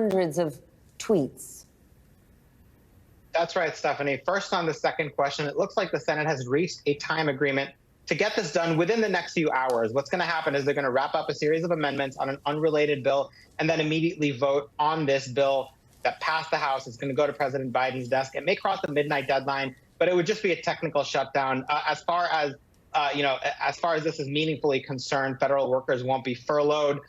hundreds of tweets. That's right, Stephanie. First, on the second question, it looks like the Senate has reached a time agreement to get this done within the next few hours. What's going to happen is they're going to wrap up a series of amendments on an unrelated bill and then immediately vote on this bill that passed the House. It's going to go to President Biden's desk. It may cross the midnight deadline, but it would just be a technical shutdown. As far as this is meaningfully concerned, federal workers won't be furloughed.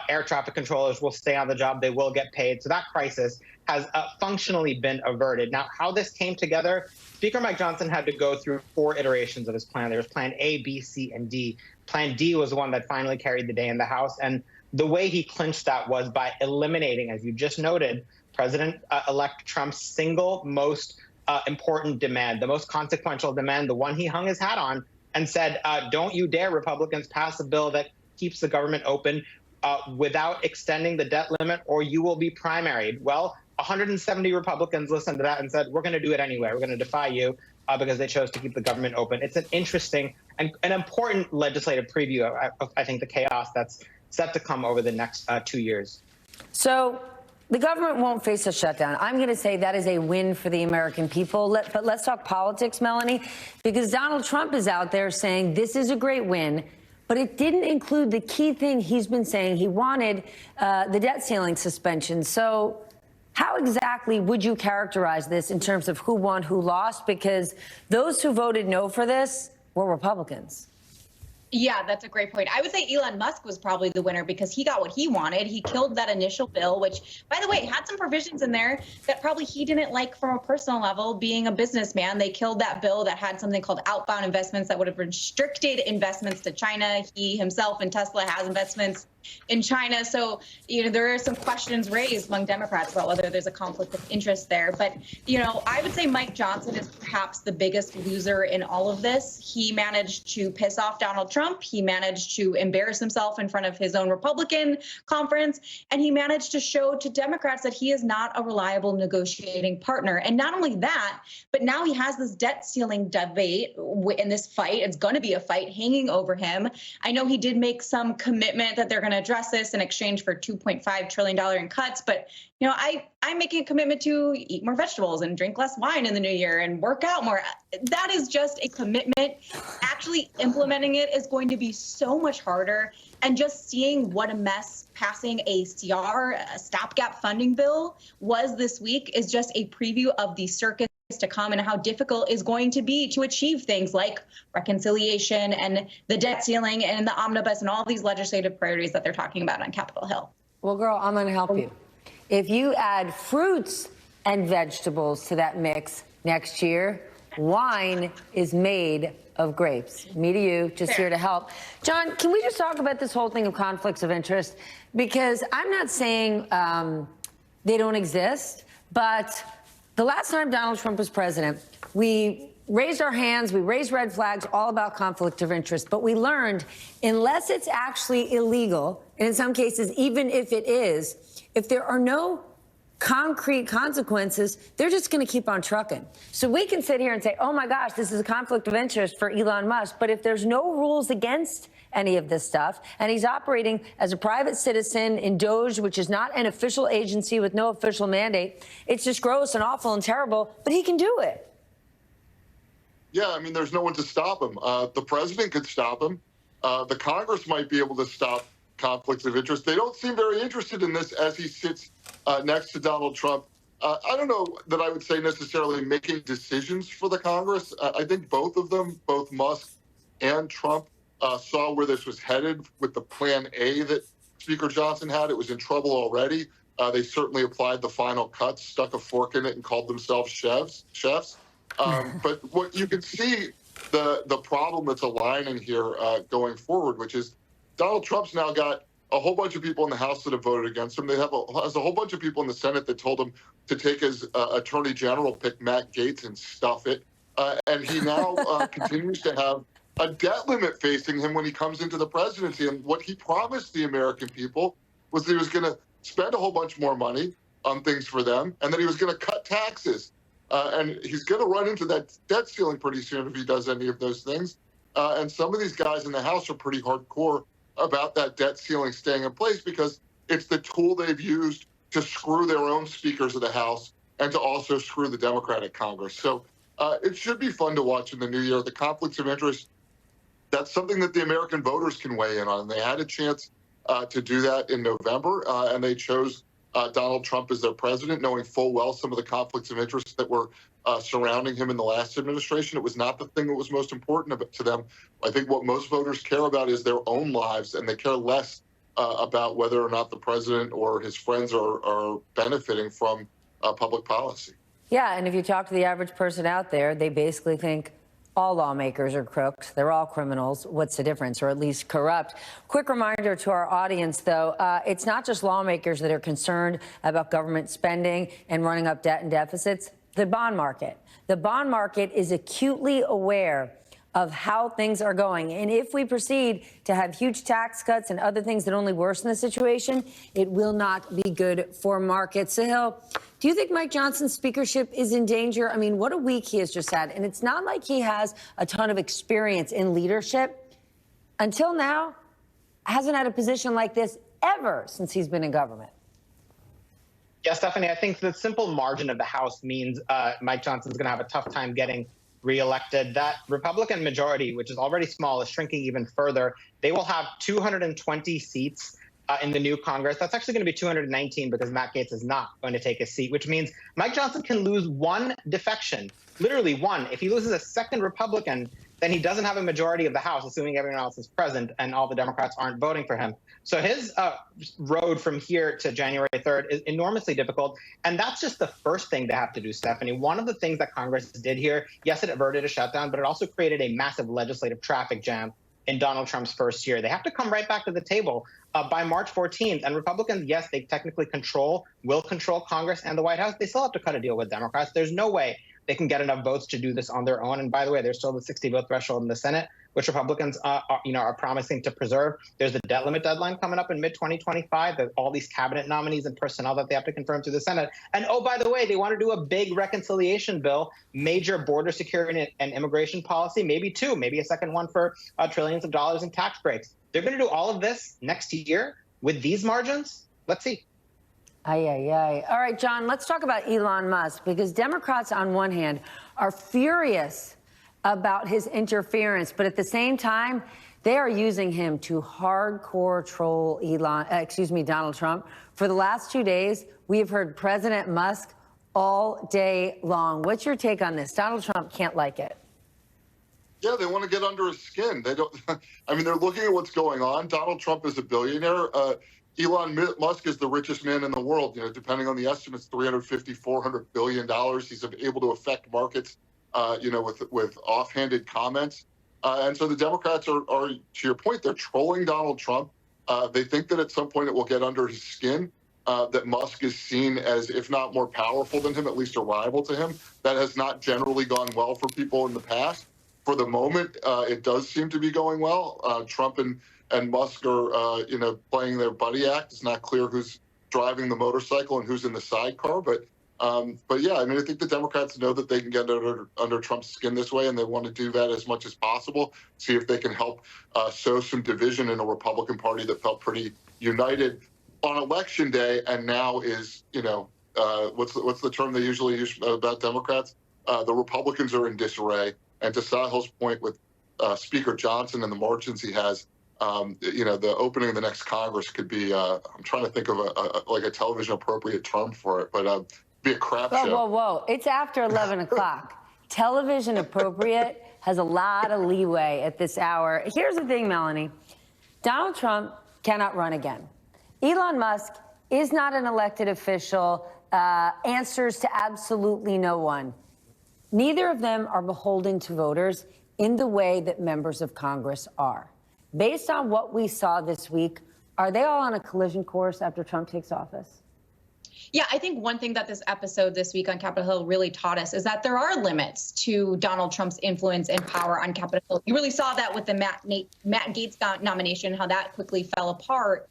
Air traffic controllers will stay on the job. They will get paid. So that crisis has functionally been averted. Now, how this came together, Speaker Mike Johnson had to go through 4 iterations of his plan. There was Plan A, B, C, and D. Plan D was the one that finally carried the day in the House. And the way he clinched that was by eliminating, as you just noted, President-elect Trump's single most important demand, the most consequential demand, the one he hung his hat on, and said, don't you dare, Republicans, pass a bill that keeps the government open without extending the debt limit, or you will be primaried. Well, 170 Republicans listened to that and said, we're going to do it anyway. We're going to defy you because they chose to keep the government open. It's an interesting and an important legislative preview of, I think, the chaos that's set to come over the next 2 years. So the government won't face a shutdown. I'm going to say that is a win for the American people. But let's talk politics, Melanie, because Donald Trump is out there saying this is a great win. But it didn't include the key thing he's been saying. He wanted the debt ceiling suspension. So how exactly would you characterize this in terms of who won, who lost? Because those who voted no for this were Republicans. Yeah, that's a great point. I would say Elon Musk was probably the winner because he got what he wanted. He killed that initial bill, which, by the way, had some provisions in there that probably he didn't like from a personal level. Being a businessman, they killed that bill that had something called outbound investments that would have restricted investments to China. He himself and Tesla has investments in China. So, there are some questions raised among Democrats about whether there's a conflict of interest there. But, I would say Mike Johnson is perhaps the biggest loser in all of this. He managed to piss off Donald Trump. He managed to embarrass himself in front of his own Republican conference. And he managed to show to Democrats that he is not a reliable negotiating partner. And not only that, but now he has this debt ceiling debate in this fight. It's going to be a fight hanging over him. I know he did make some commitment that they're going to address this in exchange for $2.5 trillion in cuts. But, I'm making a commitment to eat more vegetables and drink less wine in the new year and work out more. That is just a commitment. Actually implementing it is going to be so much harder. And just seeing what a mess passing a CR, a stopgap funding bill, was this week is just a preview of the circus to come and how difficult it's going to be to achieve things like reconciliation and the debt ceiling and the omnibus and all these legislative priorities that they're talking about on Capitol Hill. Well, girl, I'm going to help you. If you add fruits and vegetables to that mix next year, wine is made of grapes. Me to you, just here to help. John, can we just talk about this whole thing of conflicts of interest? Because I'm not saying they don't exist, but the last time Donald Trump was president, we raised our hands, we raised red flags all about conflict of interest. But we learned, unless it's actually illegal, and in some cases, even if it is, if there are no concrete consequences, they're just going to keep on trucking. So we can sit here and say, oh, my gosh, this is a conflict of interest for Elon Musk. But if there's no rules against any of this stuff, and he's operating as a private citizen in DOJ, which is not an official agency with no official mandate, it's just gross and awful and terrible, but he can do it. Yeah, I mean, there's no one to stop him. The president could stop him. The Congress might be able to stop conflicts of interest. They don't seem very interested in this as he sits next to Donald Trump. I don't know that I would say necessarily making decisions for the Congress. I think both of them, both Musk and Trump, saw where this was headed with the Plan A that Speaker Johnson had. It was in trouble already. They certainly applied the final cuts, stuck a fork in it, and called themselves chefs. But what you can see, the problem that's aligning here going forward, which is Donald Trump's now got a whole bunch of people in the House that have voted against him. They has a whole bunch of people in the Senate that told him to take his attorney general pick, Matt Gaetz, and stuff it. And he now continues to have a debt limit facing him when he comes into the presidency. And what he promised the American people was that he was going to spend a whole bunch more money on things for them, and that he was going to cut taxes. And he's going to run into that debt ceiling pretty soon if he does any of those things. And some of these guys in the House are pretty hardcore about that debt ceiling staying in place because it's the tool they've used to screw their own speakers of the House and to also screw the Democratic Congress. So it should be fun to watch in the new year. The conflicts of interest, that's something that the American voters can weigh in on. They had a chance to do that in November, and they chose Donald Trump as their president, knowing full well some of the conflicts of interest that were surrounding him in the last administration. It was not the thing that was most important to them. I think what most voters care about is their own lives, and they care less about whether or not the president or his friends are benefiting from public policy. Yeah, and if you talk to the average person out there, they basically think all lawmakers are crooks. They're all criminals. What's the difference? Or at least corrupt. Quick reminder to our audience, though, it's not just lawmakers that are concerned about government spending and running up debt and deficits. The bond market. The bond market is acutely aware of how things are going. And if we proceed to have huge tax cuts and other things that only worsen the situation, it will not be good for markets. Sahil, do you think Mike Johnson's speakership is in danger? I mean, what a week he has just had. And it's not like he has a ton of experience in leadership. Until now, hasn't had a position like this ever since he's been in government. Yeah, Stephanie, I think the simple margin of the House means Mike Johnson's going to have a tough time getting reelected. That Republican majority, which is already small, is shrinking even further. They will have 220 seats in the new Congress. That's actually going to be 219 because Matt Gaetz is not going to take a seat, which means Mike Johnson can lose one defection, literally one. If he loses a second Republican, then he doesn't have a majority of the House, assuming everyone else is present and all the Democrats aren't voting for him. So his road from here to January 3rd is enormously difficult. And that's just the first thing they have to do, Stephanie. One of the things that Congress did here, yes, it averted a shutdown, but it also created a massive legislative traffic jam in Donald Trump's first year. They have to come right back to the table by March 14th. And Republicans, yes, they technically will control Congress and the White House. They still have to cut a deal with Democrats. There's no way they can get enough votes to do this on their own. And by the way, there's still the 60-vote threshold in the Senate, which Republicans are promising to preserve. There's the debt limit deadline coming up in mid-2025. There's all these cabinet nominees and personnel that they have to confirm through the Senate. And oh, by the way, they want to do a big reconciliation bill, major border security and immigration policy, maybe two, maybe a second one for trillions of dollars in tax breaks. They're going to do all of this next year with these margins. Let's see. Aye, aye, aye. All right, John, let's talk about Elon Musk, because Democrats, on one hand, are furious about his interference, but at the same time, they are using him to hardcore troll Donald Trump. For the last 2 days, we have heard President Musk all day long. What's your take on this? Donald Trump can't like it. Yeah, they want to get under his skin. They don't. I mean, they're looking at what's going on. Donald Trump is a billionaire. Elon Musk is the richest man in the world. You know, depending on the estimates, $350, $400 billion. He's able to affect markets, with offhanded comments. And so the Democrats are, to your point, they're trolling Donald Trump. They think that at some point it will get under his skin, that Musk is seen as, if not more powerful than him, at least a rival to him. That has not generally gone well for people in the past. For the moment, it does seem to be going well. Trump and Musk are, playing their buddy act. It's not clear who's driving the motorcycle and who's in the sidecar. But yeah, I mean, I think the Democrats know that they can get under Trump's skin this way, and they want to do that as much as possible, see if they can help sow some division in a Republican Party that felt pretty united on Election Day and now is, what's the term they usually use about Democrats? The Republicans are in disarray. And to Sahil's point with Speaker Johnson and the margins he has, the opening of the next Congress could be, I'm trying to think of a television appropriate term for it, but be a crap show. Whoa. It's after 11 o'clock. Television appropriate has a lot of leeway at this hour. Here's the thing, Melanie. Donald Trump cannot run again. Elon Musk is not an elected official, answers to absolutely no one. Neither of them are beholden to voters in the way that members of Congress are. Based on what we saw this week, are they all on a collision course after Trump takes office? Yeah, I think one thing that this episode this week on Capitol Hill really taught us is that there are limits to Donald Trump's influence and power on Capitol Hill. You really saw that with the Matt Gaetz nomination, how that quickly fell apart.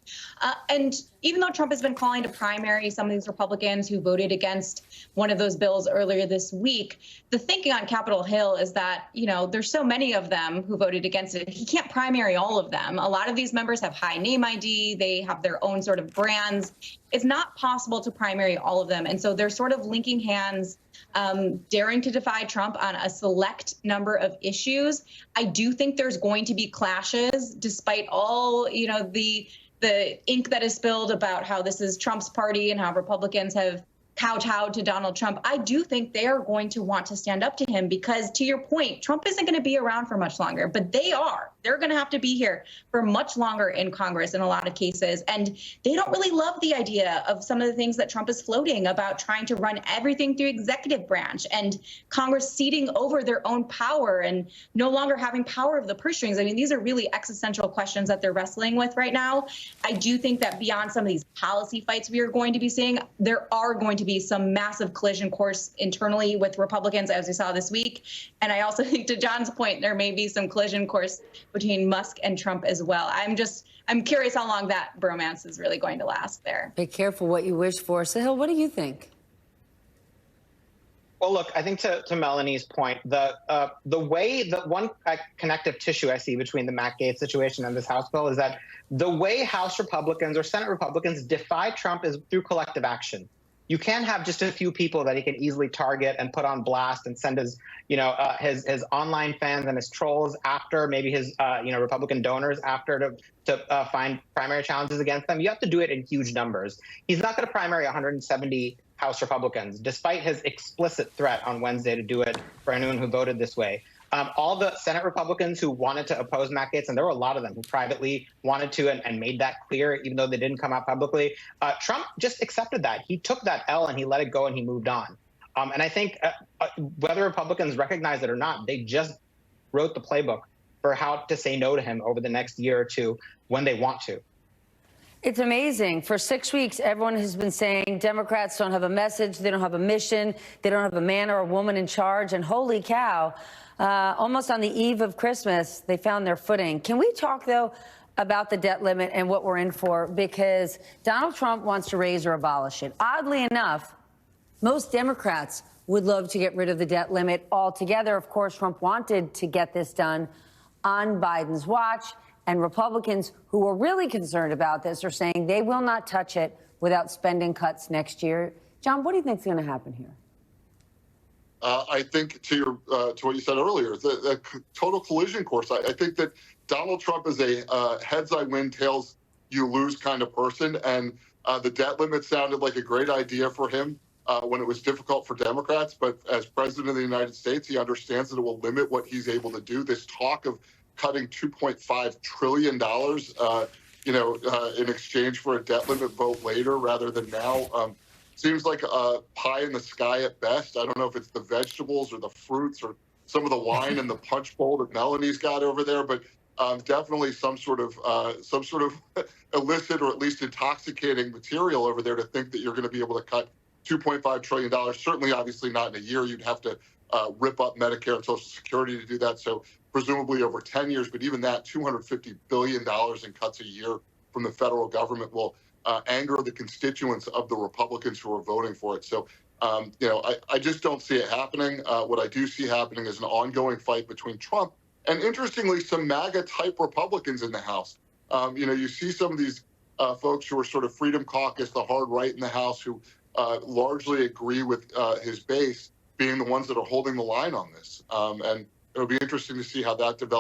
And even though Trump has been calling to primary some of these Republicans who voted against one of those bills earlier this week, the thinking on Capitol Hill is that, there's so many of them who voted against it. He can't primary all of them. A lot of these members have high name ID. They have their own sort of brands. It's not possible to primary all of them. And so they're sort of linking hands, daring to defy Trump on a select number of issues. I do think there's going to be clashes, despite all, the ink that is spilled about how this is Trump's party and how Republicans have kowtowed to Donald Trump. I do think they are going to want to stand up to him because, to your point, Trump isn't going to be around for much longer, but they are. They're going to have to be here for much longer in Congress in a lot of cases. And they don't really love the idea of some of the things that Trump is floating about trying to run everything through executive branch and Congress ceding over their own power and no longer having power of the purse strings. I mean, these are really existential questions that they're wrestling with right now. I do think that beyond some of these policy fights we are going to be seeing, there are going to be some massive collision course internally with Republicans, as we saw this week. And I also think, to John's point, there may be some collision course between Musk and Trump as well. I'm curious how long that bromance is really going to last there. Be careful what you wish for. Sahil, what do you think? Well, look, I think to Melanie's point, the way that one connective tissue I see between the Matt Gaetz situation and this House bill is that the way House Republicans or Senate Republicans defy Trump is through collective action. You can't have just a few people that he can easily target and put on blast and send his online fans and his trolls after, maybe his Republican donors after to find primary challenges against them. You have to do it in huge numbers. He's not going to primary 170 House Republicans, despite his explicit threat on Wednesday to do it for anyone who voted this way. All the Senate Republicans who wanted to oppose Matt Gaetz, and there were a lot of them who privately wanted to and made that clear, even though they didn't come out publicly, Trump just accepted that. He took that L and he let it go and he moved on. And I think whether Republicans recognize it or not, they just wrote the playbook for how to say no to him over the next year or two when they want to. It's amazing. For 6 weeks, everyone has been saying Democrats don't have a message, they don't have a mission, they don't have a man or a woman in charge, and holy cow, almost on the eve of Christmas, they found their footing. Can we talk, though, about the debt limit and what we're in for? Because Donald Trump wants to raise or abolish it. Oddly enough, most Democrats would love to get rid of the debt limit altogether. Of course, Trump wanted to get this done on Biden's watch. And Republicans who are really concerned about this are saying they will not touch it without spending cuts next year. John, what do you think is going to happen here? I think to what you said earlier, the total collision course. I think that Donald Trump is a heads I win, tails you lose kind of person. And the debt limit sounded like a great idea for him when it was difficult for Democrats. But as president of the United States, he understands that it will limit what he's able to do. This talk of cutting $2.5 trillion, in exchange for a debt limit vote later rather than now, seems like a pie in the sky at best. I don't know if it's the vegetables or the fruits or some of the wine in the punch bowl that Melanie's got over there, but definitely some sort of illicit or at least intoxicating material over there to think that you're going to be able to cut $2.5 trillion. Certainly, obviously not in a year. You'd have to rip up Medicare and Social Security to do that. So presumably over 10 years, but even that $250 billion in cuts a year from the federal government will anger the constituents of the Republicans who are voting for it. So, I just don't see it happening. What I do see happening is an ongoing fight between Trump and, interestingly, some MAGA-type Republicans in the House. You see some of these folks who are sort of Freedom Caucus, the hard right in the House, who largely agree with his base, being the ones that are holding the line on this. And it'll be interesting to see how that develops.